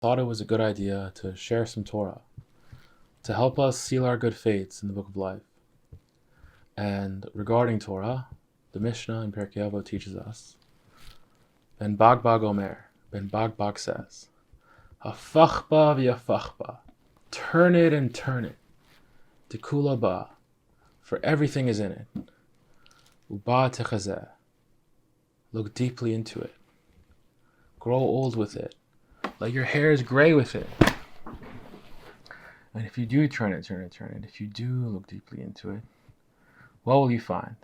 thought it was a good idea to share some Torah to help us seal our good fates in the book of life. And regarding Torah, the Mishnah in Pirkei Avot teaches us, Ben Bagbag Omer, Ben Bagbag says, Hafachba v'yafachba, turn it and turn it, Tikula ba, for everything is in it. Uba techazeh, look deeply into it. Grow old with it. Let your hair is gray with it. And if you do turn it, if you do look deeply into it, what will you find?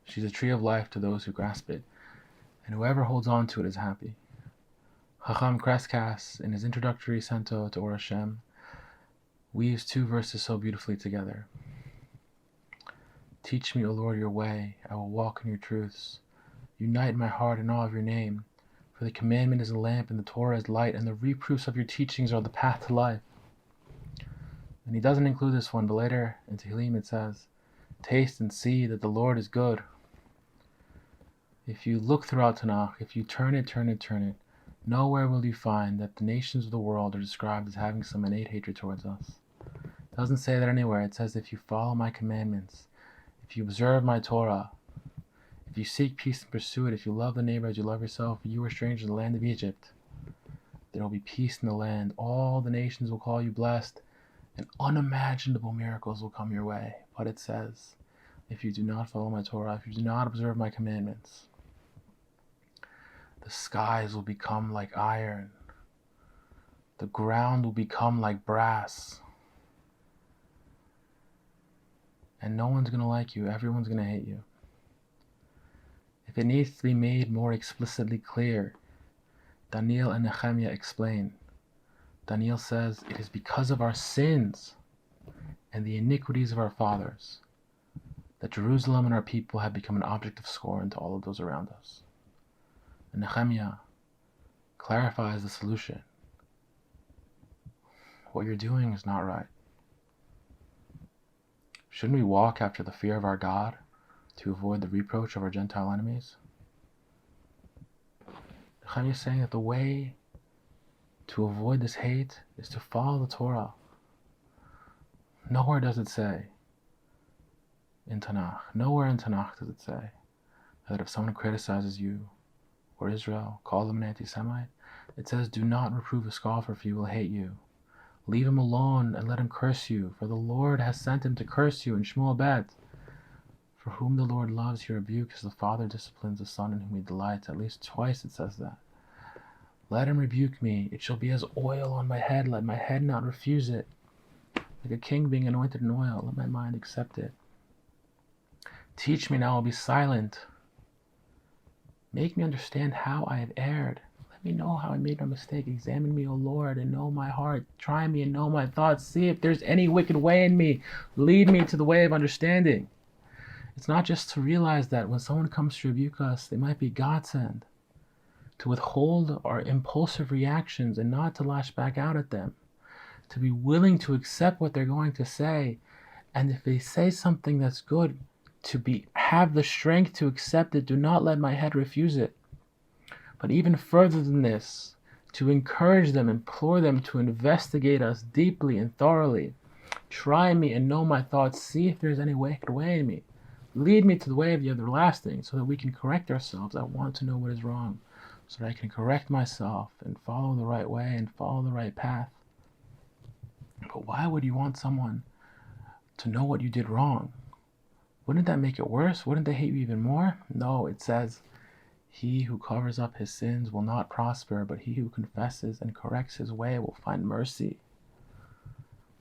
She's a tree of life to those who grasp it, and whoever holds on to it is happy. Chacham Kreskas, in his introductory cento to Or Hashem, weaves two verses so beautifully together. Teach me, O Lord, your way. I will walk in your truths. Unite my heart in awe of your name. For the commandment is a lamp, and the Torah is light, and the reproofs of your teachings are the path to life. And he doesn't include this one, but later in Tehillim it says, taste and see that the Lord is good. If you look throughout Tanakh, if you turn it, nowhere will you find that the nations of the world are described as having some innate hatred towards us. It doesn't say that anywhere. It says, if you follow my commandments, if you observe my Torah, if you seek peace and pursue it, if you love the neighbor as you love yourself, if you were strangers in the land of Egypt, there will be peace in the land. All the nations will call you blessed, and unimaginable miracles will come your way. But it says, if you do not follow my Torah, if you do not observe my commandments, the skies will become like iron. The ground will become like brass. And no one's going to like you. Everyone's going to hate you. If it needs to be made more explicitly clear, Daniel and נחmia explain. Daniel says, it is because of our sins and the iniquities of our fathers that Jerusalem and our people have become an object of scorn to all of those around us. And נחmia clarifies the solution. What you're doing is not right. Shouldn't we walk after the fear of our God to avoid the reproach of our Gentile enemies? נחmia is saying that the way to avoid this hate is to follow the Torah. Nowhere does it say in Tanakh, nowhere in Tanakh does it say that if someone criticizes you or Israel, call them an anti-Semite, it says, do not reprove a scoffer, for he will hate you. Leave him alone and let him curse you, for the Lord has sent him to curse you. In Shmuel bet, for whom the Lord loves, he rebukes, as the father disciplines the son in whom he delights. At least twice it says that. Let him rebuke me. It shall be as oil on my head. Let my head not refuse it. Like a king being anointed in oil, let my mind accept it. Teach me, and I will be silent. Make me understand how I have erred. Let me know how I made my mistake. Examine me, O Lord, and know my heart. Try me and know my thoughts. See if there's any wicked way in me. Lead me to the way of understanding. It's not just to realize that when someone comes to rebuke us, they might be God sent. To withhold our impulsive reactions and not to lash back out at them. To be willing to accept what they're going to say. And if they say something that's good, to have the strength to accept it. Do not let my head refuse it. But even further than this, to encourage them, implore them to investigate us deeply and thoroughly. Try me and know my thoughts. See if there's any wicked way in me. Lead me to the way of the everlasting so that we can correct ourselves. I want to know what is wrong so that I can correct myself and follow the right way and follow the right path. But why would you want someone to know what you did wrong? Wouldn't that make it worse? Wouldn't they hate you even more? No, it says, he who covers up his sins will not prosper, but he who confesses and corrects his way will find mercy.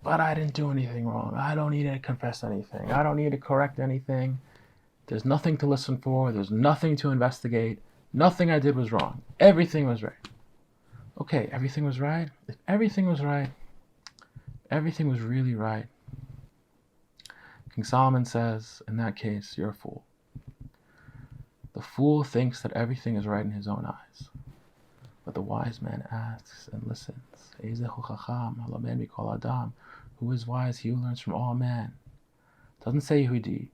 But I didn't do anything wrong. I don't need to confess anything. I don't need to correct anything. There's nothing to listen for. There's nothing to investigate. Nothing I did was wrong. Everything was right. Okay, everything was right. If everything was right, everything was really right. King Solomon says, in that case, you're a fool. The fool thinks that everything is right in his own eyes. But the wise man asks and listens. Ezek Adam. Who is wise? He who learns from all man. It doesn't say Yehudi. It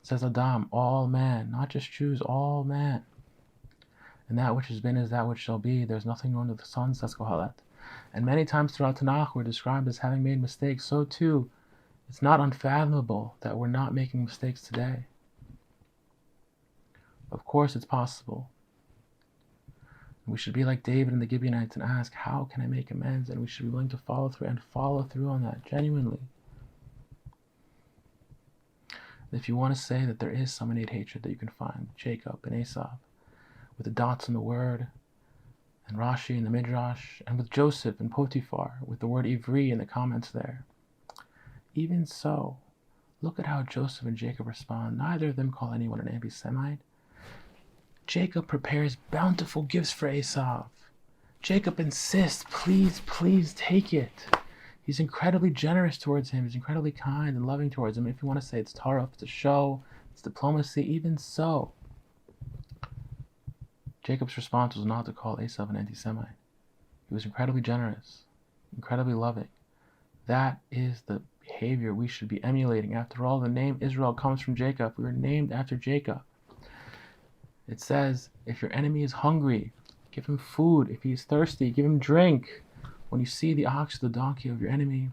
says Adam, all man. Not just Jews, all man. And that which has been is that which shall be. There's nothing new under the sun, says Cohillet. And many times throughout Tanakh we're described as having made mistakes. So too, it's not unfathomable that we're not making mistakes today. Of course it's possible. We should be like David and the Gibeonites and ask, how can I make amends? And we should be willing to follow through on that, genuinely. If you want to say that there is some innate hatred that you can find with Jacob and Esau, with the dots in the word, and Rashi in the Midrash, and with Joseph and Potiphar, with the word Ivri in the comments there. Even so, look at how Joseph and Jacob respond. Neither of them call anyone an anti-Semite. Jacob prepares bountiful gifts for Esau. Jacob insists, please, please take it. He's incredibly generous towards him. He's incredibly kind and loving towards him. If you want to say it's Torah, it's a show, it's diplomacy, even so, Jacob's response was not to call Esau an anti-Semite. He was incredibly generous, incredibly loving. That is the behavior we should be emulating. After all, the name Israel comes from Jacob. We were named after Jacob. It says, if your enemy is hungry, give him food. If he is thirsty, give him drink. When you see the ox or the donkey of your enemy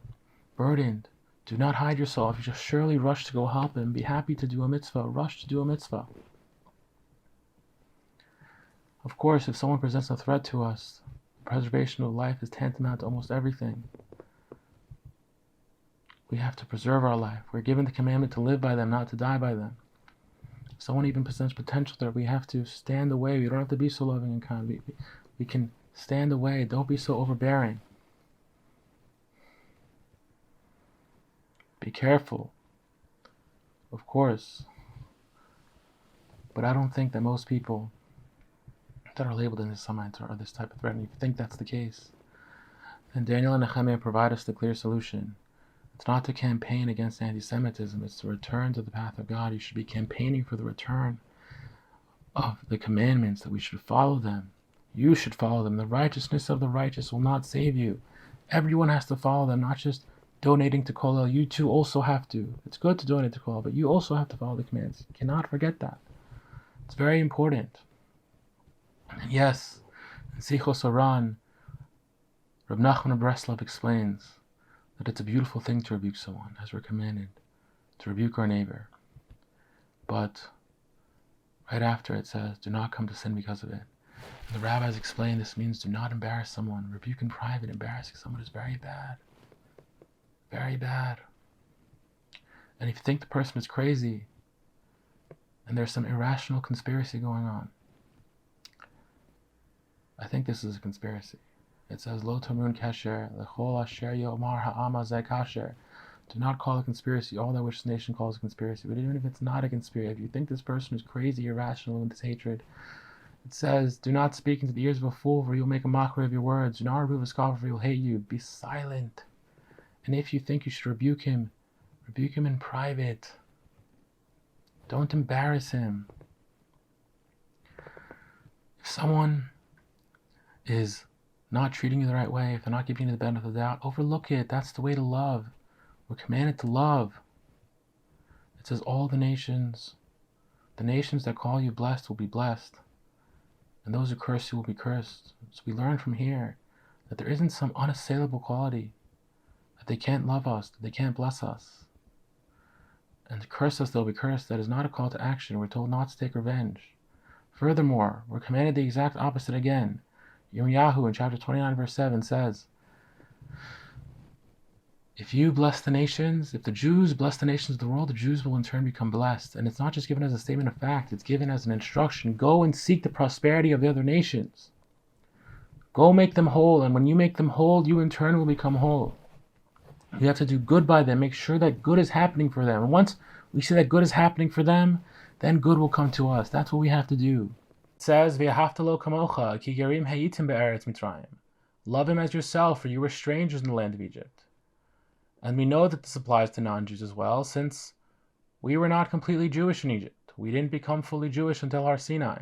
burdened, do not hide yourself. You shall surely rush to go help him. Be happy to do a mitzvah. Rush to do a mitzvah. Of course, if someone presents a threat to us, the preservation of life is tantamount to almost everything. We have to preserve our life. We're given the commandment to live by them, not to die by them. If someone even presents potential threat, we have to stand away. We don't have to be so loving and kind. We can stand away. Don't be so overbearing. Be careful, of course. But I don't think that most people that are labeled anti-Semites are this type of threat. And if you think that's the case, then Daniel and נחmia provide us the clear solution. It's not to campaign against anti-Semitism, it's to return to the path of God. You should be campaigning for the return of the commandments, that we should follow them. You should follow them. The righteousness of the righteous will not save you. Everyone has to follow them, not just donating to Kollel. You too also have to. It's good to donate to Kollel, but you also have to follow the commands. You cannot forget that. It's very important. And yes, in Sichos Aran, Reb Nachman of Breslov explains that it's a beautiful thing to rebuke someone, as we're commanded to rebuke our neighbor. But right after it says, do not come to sin because of it. And the rabbis explain this means do not embarrass someone. Rebuke in private, embarrassing someone is very bad. Very bad. And if you think the person is crazy, and there's some irrational conspiracy going on, I think this is a conspiracy. It says, Lo tamun kasher, lechol asher yomar ha'ama zeh kasher. Do not call a conspiracy all that which the nation calls a conspiracy. But even if it's not a conspiracy, if you think this person is crazy, irrational with this hatred, it says, do not speak into the ears of a fool, for he will make a mockery of your words. Do not reprove a scoffer, for he will hate you. Be silent. And if you think you should rebuke him in private. Don't embarrass him. If someone is not treating you the right way, if they're not giving you the benefit of the doubt, overlook it. That's the way to love. We're commanded to love. It says all the nations that call you blessed will be blessed, and those who curse you will be cursed. So we learn from here that there isn't some unassailable quality, that they can't love us, that they can't bless us. And to curse us, they'll be cursed. That is not a call to action. We're told not to take revenge. Furthermore, we're commanded the exact opposite again. Yirmiyahu in chapter 29 verse 7 says, if you bless the nations, if the Jews bless the nations of the world, the Jews will in turn become blessed. And it's not just given as a statement of fact, it's given as an instruction. Go and seek the prosperity of the other nations. Go make them whole, and when you make them whole, you in turn will become whole. You have to do good by them, make sure that good is happening for them. And once we see that good is happening for them, then good will come to us. That's what we have to do. It says, V'ahavta lo kamocha, ki gerim hayitim be'eretz Mitzrayim. Love him as yourself, for you were strangers in the land of Egypt. And we know that this applies to non-Jews as well, since we were not completely Jewish in Egypt. We didn't become fully Jewish until Har Sinai.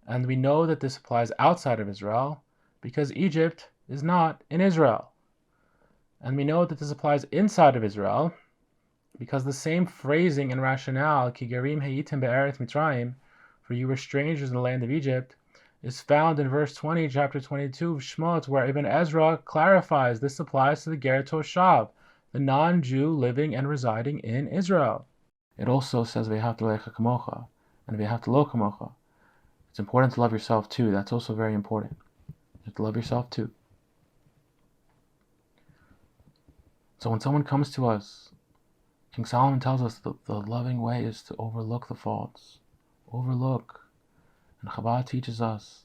And we know that this applies outside of Israel, because Egypt is not in Israel. And we know that this applies inside of Israel, because the same phrasing and rationale, Ki gerim hayitim be'eretz Mitzrayim, for you were strangers in the land of Egypt, is found in verse 20, chapter 22 of Shemot, where Ibn Ezra clarifies this applies to the Ger Toshav, the non-Jew living and residing in Israel. It also says Ve'ahavta l're'echa kamocha and Ve'ahavta lo kamocha. It's important to love yourself too. That's also very important. You have to love yourself too. So when someone comes to us, King Solomon tells us that the loving way is to overlook the faults. Overlook. And Chabad teaches us,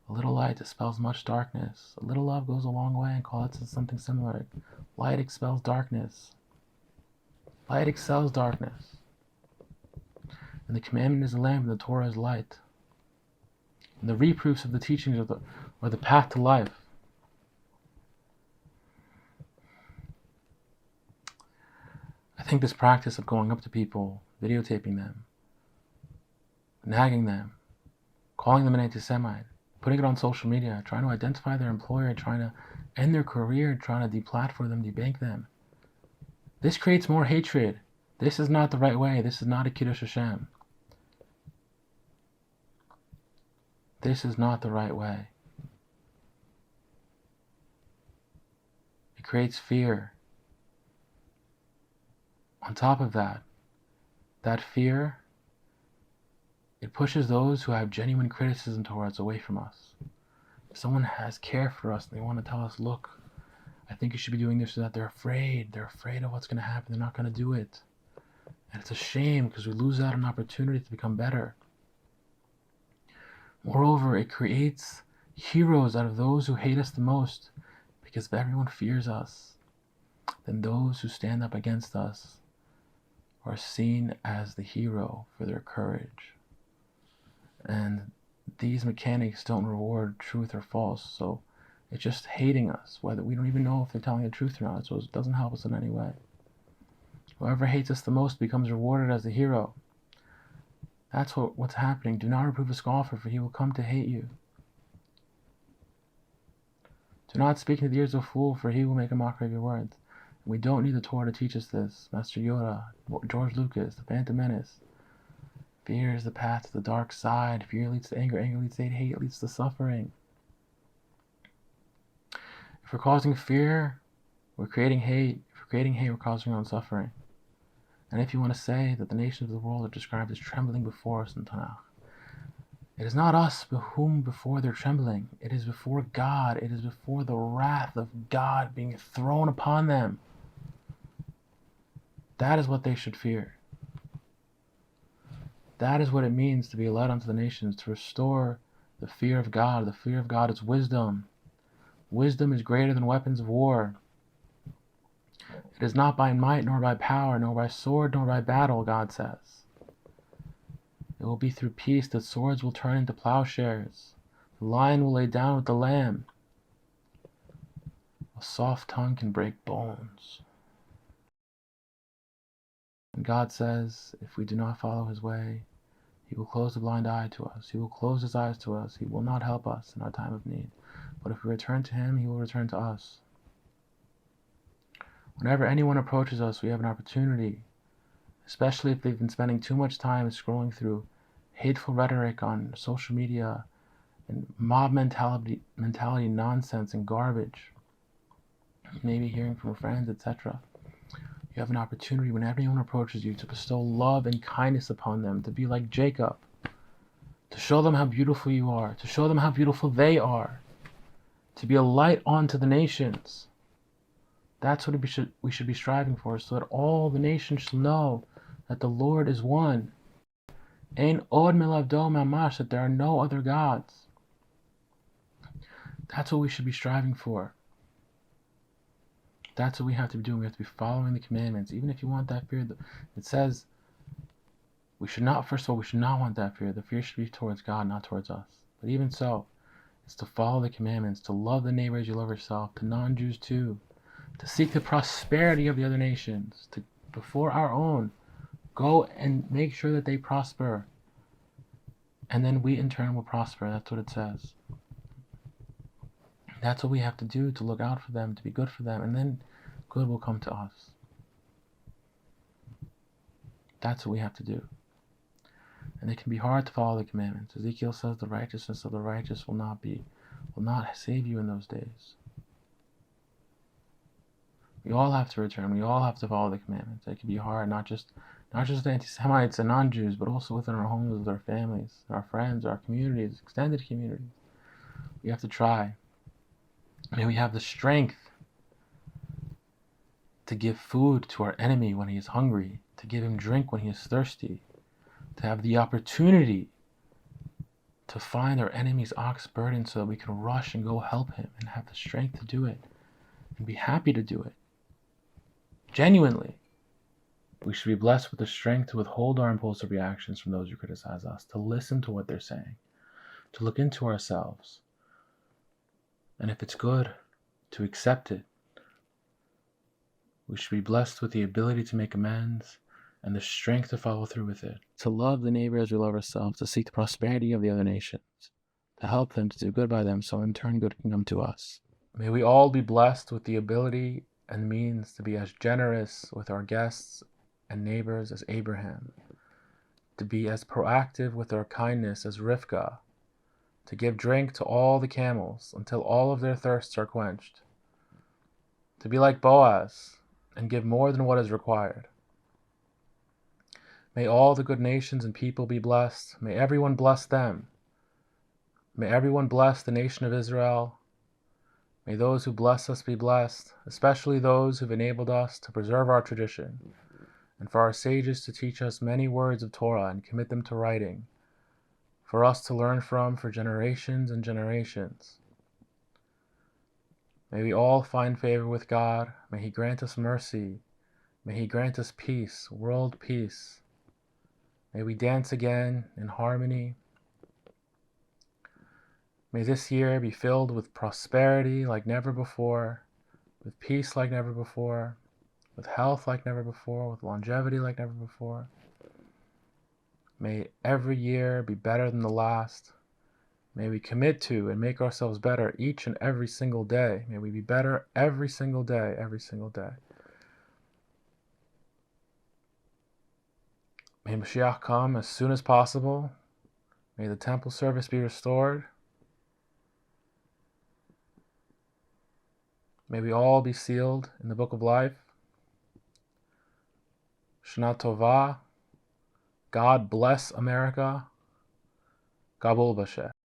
a little light dispels much darkness. A little love goes a long way, and Cohillet says something similar. Light expels darkness. Light excels darkness. And the commandment is a lamp, and the Torah is light. And the reproofs of the teachings are the path to life. I think this practice of going up to people, videotaping them, nagging them, calling them an anti-Semite, putting it on social media, trying to identify their employer, trying to end their career, trying to deplatform them, debank them. This creates more hatred. This is not the right way. This is not a Kiddush Hashem. This is not the right way. It creates fear. On top of that fear, it pushes those who have genuine criticism towards away from us. If someone has care for us and they want to tell us, look, I think you should be doing this or that, they're afraid. They're afraid of what's going to happen. They're not going to do it. And it's a shame because we lose out on an opportunity to become better. Moreover, it creates heroes out of those who hate us the most, because if everyone fears us, then those who stand up against us are seen as the hero for their courage. And these mechanics don't reward truth or false, so it's just hating us, whether we don't even know if they're telling the truth or not, so it doesn't help us in any way. Whoever hates us the most becomes rewarded as the hero. That's what's happening. Do not reprove a scoffer, for he will come to hate you. Do not speak into the ears of a fool, for he will make a mockery of your words. And we don't need the Torah to teach us this. Master Yoda, George Lucas, the Phantom Menace. Fear is the path to the dark side. Fear leads to anger. Anger leads to hate leads to suffering. If we're causing fear, we're creating hate. If we're creating hate, we're causing our own suffering. And if you want to say that the nations of the world are described as trembling before us in Tanakh, it is not us whom before they're trembling. It is before God. It is before the wrath of God being thrown upon them. That is what they should fear. That is what it means to be led unto the nations, to restore the fear of God. The fear of God is wisdom. Wisdom is greater than weapons of war. It is not by might, nor by power, nor by sword, nor by battle, God says. It will be through peace that swords will turn into plowshares. The lion will lay down with the lamb. A soft tongue can break bones. And God says, if we do not follow his way, he will close the blind eye to us. He will close his eyes to us. He will not help us in our time of need. But if we return to him, he will return to us. Whenever anyone approaches us, we have an opportunity, especially if they've been spending too much time scrolling through hateful rhetoric on social media and mob mentality nonsense and garbage, maybe hearing from friends, etc. You have an opportunity when anyone approaches you to bestow love and kindness upon them, to be like Jacob, to show them how beautiful you are, to show them how beautiful they are, to be a light unto the nations. That's what we should be striving for, so that all the nations shall know that the Lord is one. Ein od milavdo mamash, that there are no other gods. That's what we should be striving for. That's what we have to be doing. We have to be following the commandments. Even if you want that fear, it says we should not want that fear. The fear should be towards God, not towards us. But even so, it's to follow the commandments, to love the neighbor as you love yourself, to non-Jews too, to seek the prosperity of the other nations, to, before our own, go and make sure that they prosper. And then we in turn will prosper. That's what it says. That's what we have to do, to look out for them, to be good for them, and then good will come to us. That's what we have to do. And it can be hard to follow the commandments. Ezekiel says the righteousness of the righteous will not save you in those days. We all have to return. We all have to follow the commandments. It can be hard, not just the anti-Semites and non-Jews, but also within our homes, with our families, our friends, our communities, extended communities. We have to try. May we have the strength to give food to our enemy when he is hungry, to give him drink when he is thirsty, to have the opportunity to find our enemy's ox burden so that we can rush and go help him and have the strength to do it and be happy to do it. Genuinely. We should be blessed with the strength to withhold our impulsive reactions from those who criticize us, to listen to what they're saying, to look into ourselves, and if it's good, to accept it. We should be blessed with the ability to make amends and the strength to follow through with it, to love the neighbor as we love ourselves, to seek the prosperity of the other nations, to help them, to do good by them, so in turn good can come to us. May we all be blessed with the ability and means to be as generous with our guests and neighbors as Abraham, to be as proactive with our kindness as Rivka, to give drink to all the camels until all of their thirsts are quenched, to be like Boaz and give more than what is required. May all the good nations and people be blessed. May everyone bless them. May everyone bless the nation of Israel. May those who bless us be blessed, especially those who've enabled us to preserve our tradition, and for our sages to teach us many words of Torah and commit them to writing, for us to learn from for generations and generations. May we all find favor with God. May He grant us mercy. May He grant us peace, world peace. May we dance again in harmony. May this year be filled with prosperity like never before, with peace like never before, with health like never before, with longevity like never before. May every year be better than the last. May we commit to and make ourselves better each and every single day. May we be better every single day, every single day. May Mashiach come as soon as possible. May the temple service be restored. May we all be sealed in the book of life. Shana Tova. God bless America. Gabul Bashe.